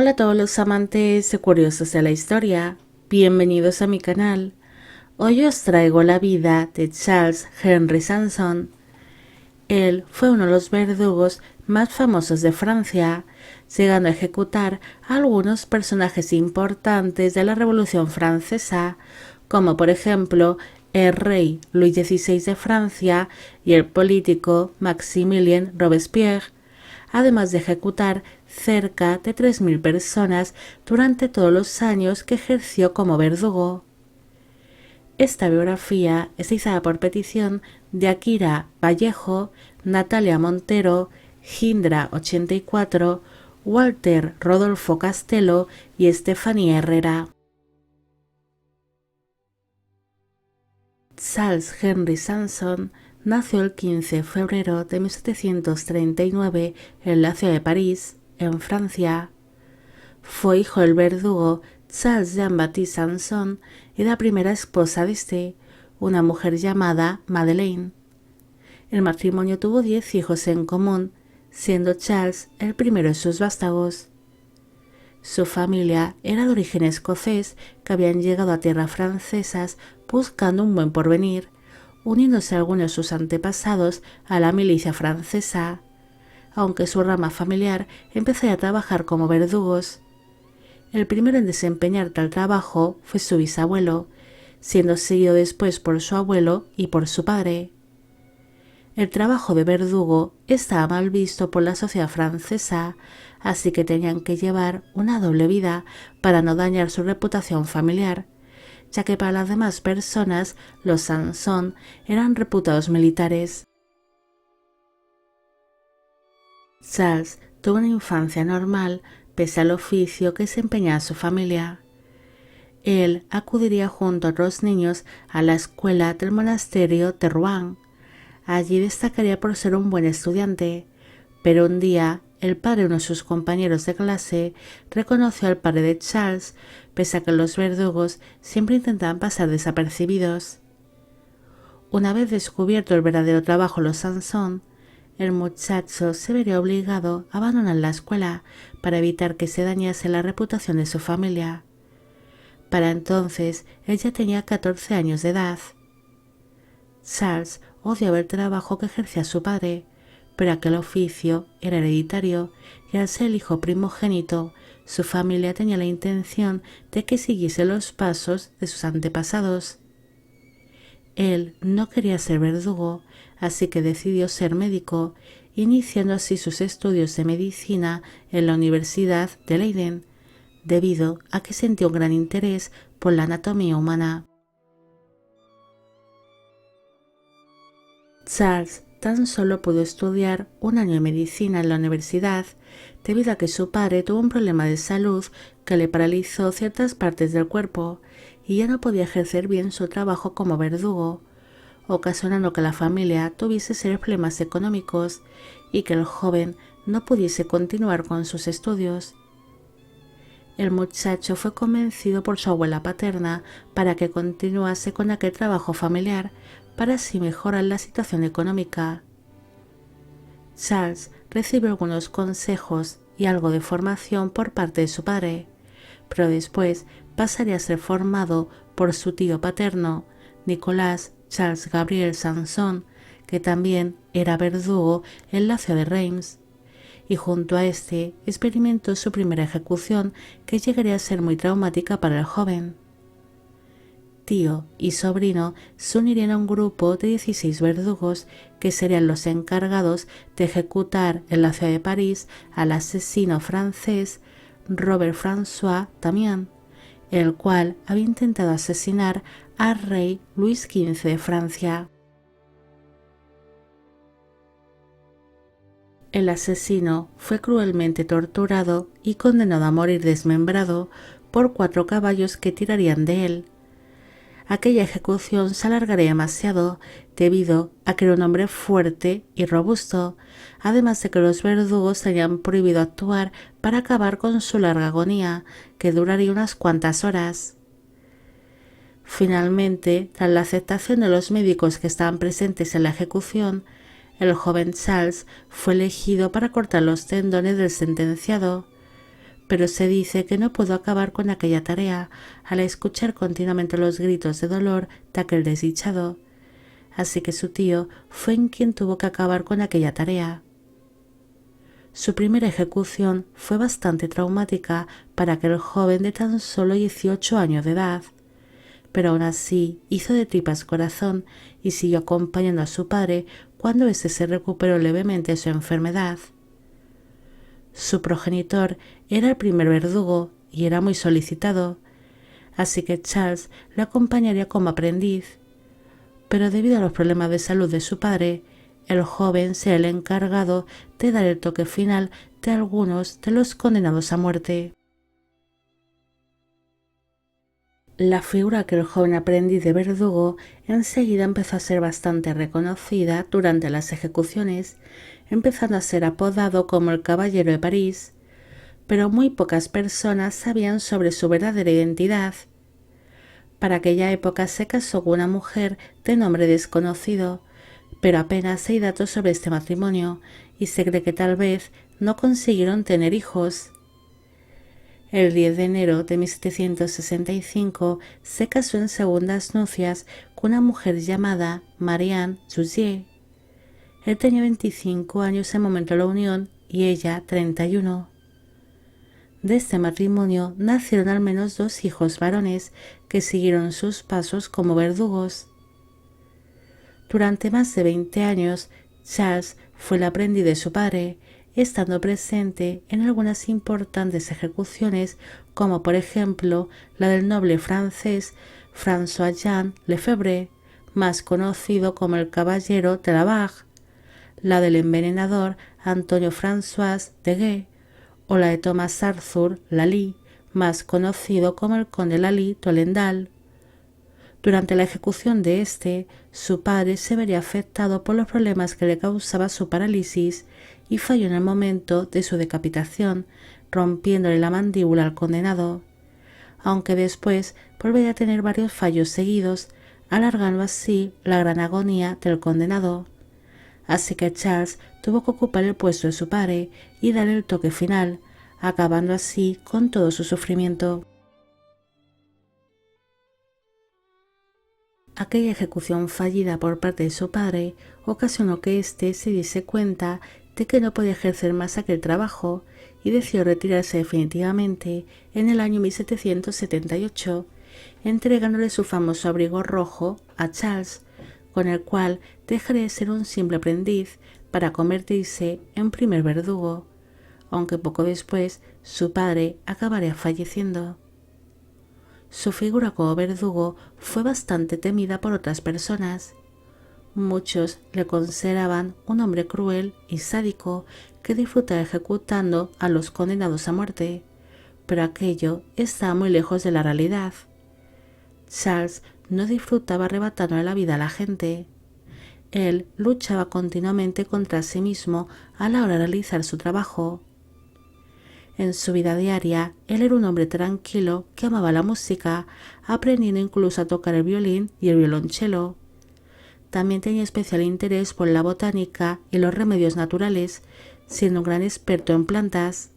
Hola a todos los amantes y curiosos de la historia, bienvenidos a mi canal. Hoy os traigo la vida de Charles Henry Sanson. Él fue uno de los verdugos más famosos de Francia, llegando a ejecutar a algunos personajes importantes de la Revolución Francesa, como por ejemplo el rey Luis XVI de Francia y el político Maximilien Robespierre, además de ejecutar cerca de 3.000 personas durante todos los años que ejerció como verdugo. Esta biografía es realizada por petición de Akira Vallejo, Natalia Montero, Hindra84, Walter Rodolfo Castelo y Estefanía Herrera. Charles Henry Sanson nació el 15 de febrero de 1739 en la ciudad de París, en Francia. Fue hijo del verdugo Charles Jean-Baptiste Sanson y la primera esposa de este, una mujer llamada Madeleine. El matrimonio tuvo 10 hijos en común, siendo Charles el primero de sus vástagos. Su familia era de origen escocés, que habían llegado a tierras francesas buscando un buen porvenir, uniéndose algunos de sus antepasados a la milicia francesa, aunque su rama familiar empezó a trabajar como verdugos. El primero en desempeñar tal trabajo fue su bisabuelo, siendo seguido después por su abuelo y por su padre. El trabajo de verdugo estaba mal visto por la sociedad francesa, así que tenían que llevar una doble vida para no dañar su reputación familiar, ya que para las demás personas los Sanson eran reputados militares. Charles tuvo una infancia normal pese al oficio que desempeñaba su familia. Él acudiría junto a otros niños a la escuela del monasterio de Rouen. Allí destacaría por ser un buen estudiante, pero un día el padre de uno de sus compañeros de clase reconoció al padre de Charles, pese a que los verdugos siempre intentaban pasar desapercibidos. Una vez descubierto el verdadero trabajo de los Sanson, el muchacho se vería obligado a abandonar la escuela para evitar que se dañase la reputación de su familia. Para entonces, él ya tenía 14 años de edad. Charles odiaba el trabajo que ejercía su padre, pero aquel oficio era hereditario y al ser el hijo primogénito, su familia tenía la intención de que siguiese los pasos de sus antepasados. Él no quería ser verdugo, así que decidió ser médico, iniciando así sus estudios de medicina en la Universidad de Leiden, debido a que sentía un gran interés por la anatomía humana. Charles tan solo pudo estudiar un año de medicina en la universidad debido a que su padre tuvo un problema de salud que le paralizó ciertas partes del cuerpo y ya no podía ejercer bien su trabajo como verdugo, ocasionando que la familia tuviese serios problemas económicos y que el joven no pudiese continuar con sus estudios. El muchacho fue convencido por su abuela paterna para que continuase con aquel trabajo familiar para así mejorar la situación económica. Charles recibió algunos consejos y algo de formación por parte de su padre, pero después pasaría a ser formado por su tío paterno, Nicolas Charles Gabriel Sanson, que también era verdugo en la ciudad de Reims, y junto a este experimentó su primera ejecución, que llegaría a ser muy traumática para el joven. Tío y sobrino se unirían a un grupo de 16 verdugos que serían los encargados de ejecutar en la ciudad de París al asesino francés Robert François Damiens, el cual había intentado asesinar al rey Luis XV de Francia. El asesino fue cruelmente torturado y condenado a morir desmembrado por 4 caballos que tirarían de él. Aquella ejecución se alargaría demasiado debido a que era un hombre fuerte y robusto, además de que los verdugos tenían prohibido actuar para acabar con su larga agonía, que duraría unas cuantas horas. Finalmente, tras la aceptación de los médicos que estaban presentes en la ejecución, el joven Charles fue elegido para cortar los tendones del sentenciado, pero se dice que no pudo acabar con aquella tarea al escuchar continuamente los gritos de dolor de aquel desdichado, así que su tío fue en quien tuvo que acabar con aquella tarea. Su primera ejecución fue bastante traumática para aquel joven de tan solo 18 años de edad, pero aún así hizo de tripas corazón y siguió acompañando a su padre cuando éste se recuperó levemente de su enfermedad. Su progenitor era el primer verdugo y era muy solicitado, así que Charles le acompañaría como aprendiz, pero debido a los problemas de salud de su padre, el joven será el encargado de dar el toque final de algunos de los condenados a muerte. La figura que el joven aprendiz de verdugo enseguida empezó a ser bastante reconocida durante las ejecuciones, empezando a ser apodado como el Caballero de París, pero muy pocas personas sabían sobre su verdadera identidad. Para aquella época se casó con una mujer de nombre desconocido, pero apenas hay datos sobre este matrimonio y se cree que tal vez no consiguieron tener hijos. El 10 de enero de 1765 se casó en segundas nupcias con una mujer llamada Marianne Jussier. Él tenía 25 años en el momento de la unión y ella 31. De este matrimonio nacieron al menos 2 hijos varones que siguieron sus pasos como verdugos. Durante más de 20 años, Charles fue el aprendiz de su padre, estando presente en algunas importantes ejecuciones, como por ejemplo la del noble francés François-Jean Lefebvre, más conocido como el Caballero de la Barre, la del envenenador Antonio François de Gué, o la de Thomas Arthur Lally, más conocido como el conde Lally Tollendal. Durante la ejecución de este, su padre se vería afectado por los problemas que le causaba su parálisis y falló en el momento de su decapitación, rompiéndole la mandíbula al condenado, aunque después volvería a tener varios fallos seguidos, alargando así la gran agonía del condenado. Así que Charles tuvo que ocupar el puesto de su padre y darle el toque final, acabando así con todo su sufrimiento. Aquella ejecución fallida por parte de su padre ocasionó que éste se diese cuenta de que no podía ejercer más aquel trabajo y decidió retirarse definitivamente en el año 1778, entregándole su famoso abrigo rojo a Charles, con el cual dejaría de ser un simple aprendiz para convertirse en primer verdugo, aunque poco después su padre acabaría falleciendo. Su figura como verdugo fue bastante temida por otras personas. Muchos le consideraban un hombre cruel y sádico que disfrutaba ejecutando a los condenados a muerte, pero aquello estaba muy lejos de la realidad. Charles no disfrutaba arrebatando la vida a la gente. Él luchaba continuamente contra sí mismo a la hora de realizar su trabajo. En su vida diaria, él era un hombre tranquilo que amaba la música, aprendiendo incluso a tocar el violín y el violonchelo. También tenía especial interés por la botánica y los remedios naturales, siendo un gran experto en plantas.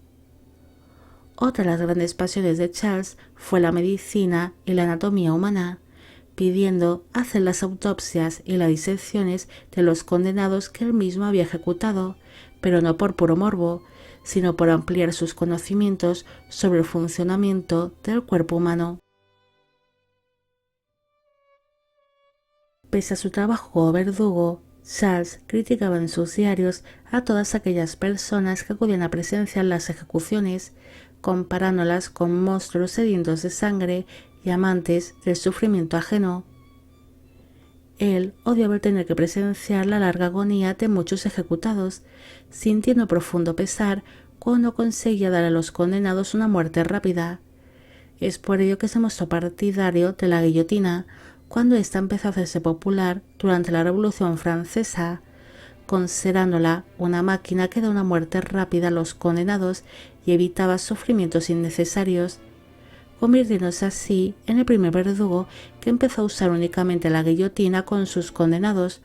Otra de las grandes pasiones de Charles fue la medicina y la anatomía humana, pidiendo hacer las autopsias y las disecciones de los condenados que él mismo había ejecutado, pero no por puro morbo, sino por ampliar sus conocimientos sobre el funcionamiento del cuerpo humano. Pese a su trabajo como verdugo, Charles criticaba en sus diarios a todas aquellas personas que acudían a presenciar las ejecuciones, comparándolas con monstruos sedientos de sangre y amantes del sufrimiento ajeno. Él odiaba el tener que presenciar la larga agonía de muchos ejecutados, sintiendo profundo pesar cuando conseguía dar a los condenados una muerte rápida. Es por ello que se mostró partidario de la guillotina cuando ésta empezó a hacerse popular durante la Revolución Francesa, considerándola una máquina que da una muerte rápida a los condenados y evitaba sufrimientos innecesarios, convirtiéndose así en el primer verdugo que empezó a usar únicamente la guillotina con sus condenados,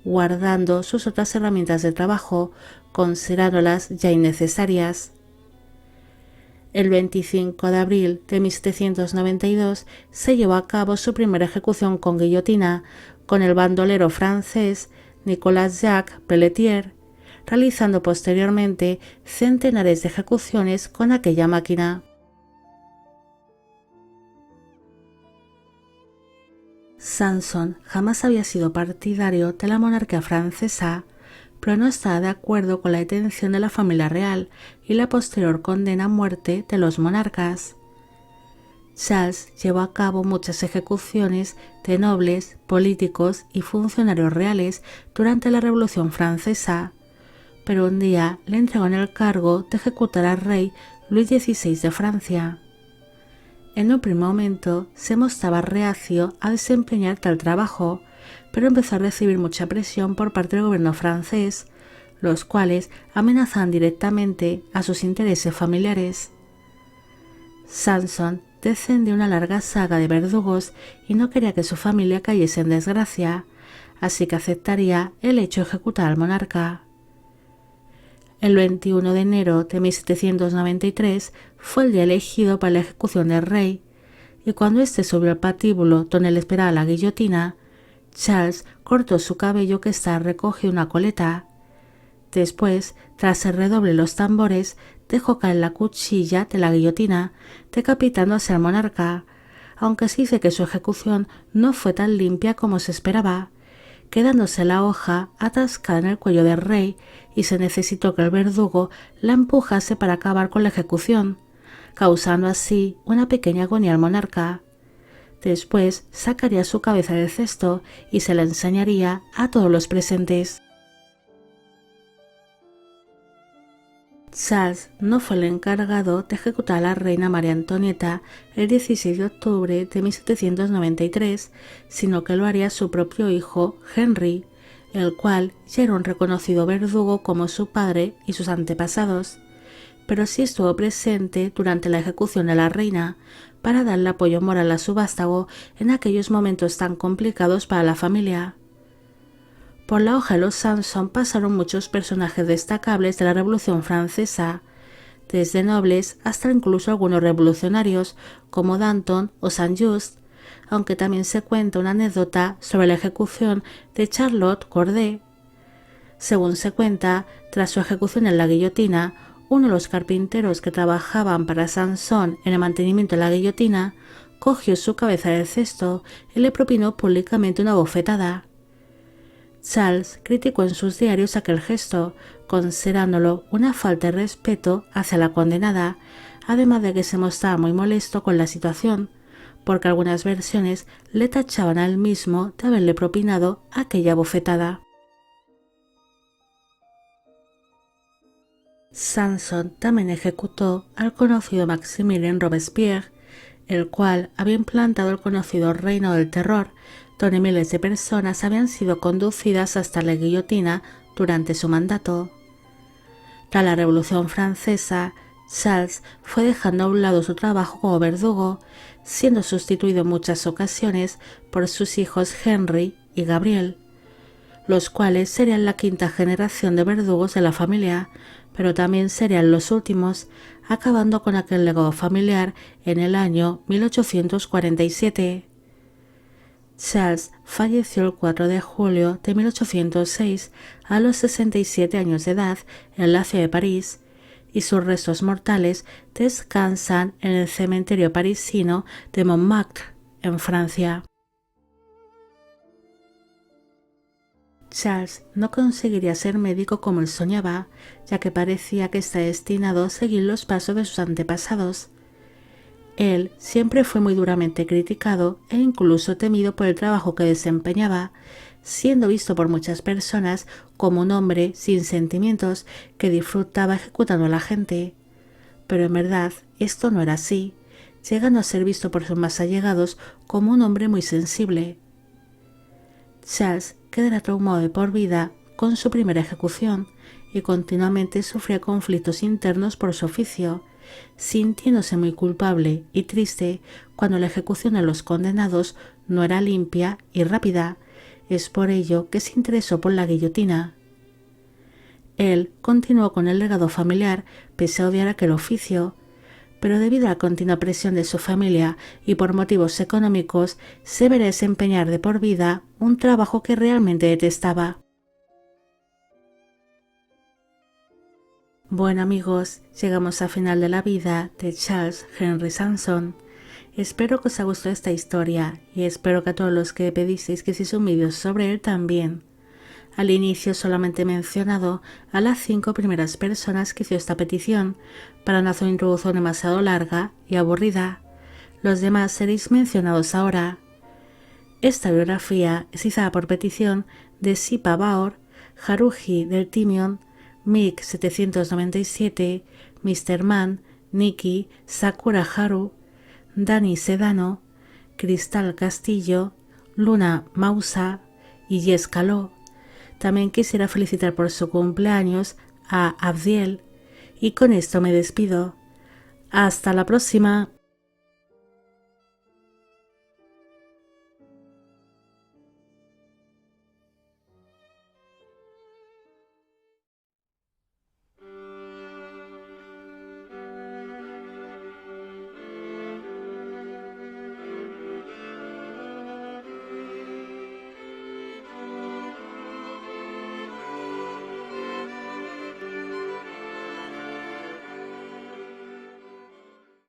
guardando sus otras herramientas de trabajo, considerándolas ya innecesarias. El 25 de abril de 1792 se llevó a cabo su primera ejecución con guillotina con el bandolero francés Nicolas Jacques Pelletier, realizando posteriormente centenares de ejecuciones con aquella máquina. Sanson jamás había sido partidario de la monarquía francesa, pero no estaba de acuerdo con la detención de la familia real y la posterior condena a muerte de los monarcas. Charles llevó a cabo muchas ejecuciones de nobles, políticos y funcionarios reales durante la Revolución Francesa, pero un día le entregó en el cargo de ejecutar al rey Luis XVI de Francia. En un primer momento se mostraba reacio a desempeñar tal trabajo, pero empezó a recibir mucha presión por parte del gobierno francés, los cuales amenazaban directamente a sus intereses familiares. Sanson descendió una larga saga de verdugos y no quería que su familia cayese en desgracia, así que aceptaría el hecho de ejecutar al monarca. El 21 de enero de 1793 fue el día elegido para la ejecución del rey, y cuando éste subió al patíbulo donde le esperaba la guillotina, Charles cortó su cabello que estaba recogido en una coleta. Después, tras el redoble de los tambores, dejó caer la cuchilla de la guillotina, decapitando así al monarca, aunque se dice que su ejecución no fue tan limpia como se esperaba, quedándose la hoja atascada en el cuello del rey, y se necesitó que el verdugo la empujase para acabar con la ejecución, causando así una pequeña agonía al monarca. Después sacaría su cabeza del cesto y se la enseñaría a todos los presentes. Charles no fue el encargado de ejecutar a la reina María Antonieta el 16 de octubre de 1793, sino que lo haría su propio hijo Henry, el cual ya era un reconocido verdugo como su padre y sus antepasados, pero sí estuvo presente durante la ejecución de la reina para darle apoyo moral a su vástago en aquellos momentos tan complicados para la familia. Por la hoja de los Sanson pasaron muchos personajes destacables de la Revolución Francesa, desde nobles hasta incluso algunos revolucionarios como Danton o Saint-Just, aunque también se cuenta una anécdota sobre la ejecución de Charlotte Corday. Según se cuenta, tras su ejecución en la guillotina, uno de los carpinteros que trabajaban para Sanson en el mantenimiento de la guillotina cogió su cabeza del cesto y le propinó públicamente una bofetada. Charles criticó en sus diarios aquel gesto, considerándolo una falta de respeto hacia la condenada, además de que se mostraba muy molesto con la situación, porque algunas versiones le tachaban a él mismo de haberle propinado aquella bofetada. Sanson también ejecutó al conocido Maximilien Robespierre, el cual había implantado el conocido Reino del Terror, donde miles de personas habían sido conducidas hasta la guillotina durante su mandato. Tras la Revolución Francesa, Charles fue dejando a un lado su trabajo como verdugo, siendo sustituido en muchas ocasiones por sus hijos Henry y Gabriel, los cuales serían la quinta generación de verdugos de la familia, pero también serían los últimos, acabando con aquel legado familiar en el año 1847. Charles falleció el 4 de julio de 1806 a los 67 años de edad en la ciudad de París, y sus restos mortales descansan en el cementerio parisino de Montmartre, en Francia. Charles no conseguiría ser médico como él soñaba, ya que parecía que está destinado a seguir los pasos de sus antepasados. Él siempre fue muy duramente criticado e incluso temido por el trabajo que desempeñaba, siendo visto por muchas personas como un hombre sin sentimientos que disfrutaba ejecutando a la gente. Pero en verdad esto no era así, llegando a ser visto por sus más allegados como un hombre muy sensible. Charles quedará traumado de por vida con su primera ejecución y continuamente sufría conflictos internos por su oficio, sintiéndose muy culpable y triste cuando la ejecución de los condenados no era limpia y rápida. Es por ello que se interesó por la guillotina. Él continuó con el legado familiar pese a odiar aquel oficio, pero debido a la continua presión de su familia y por motivos económicos, se verá desempeñar de por vida un trabajo que realmente detestaba. Bueno amigos, llegamos al final de la vida de Charles Henry Sansom. Espero que os haya gustado esta historia y espero que a todos los que pedisteis que hiciese un vídeo sobre él también. Al inicio solamente he mencionado a las 5 primeras personas que hizo esta petición para no hacer una introducción demasiado larga y aburrida. Los demás seréis mencionados ahora. Esta biografía es izada por petición de Sipa Baor, Haruji del Timion, Mick 797, Mr. Man, Nikki, Sakura Haru, Dani Sedano, Cristal Castillo, Luna Mausa y Jess Caló. También quisiera felicitar por su cumpleaños a Abdiel y con esto me despido. Hasta la próxima.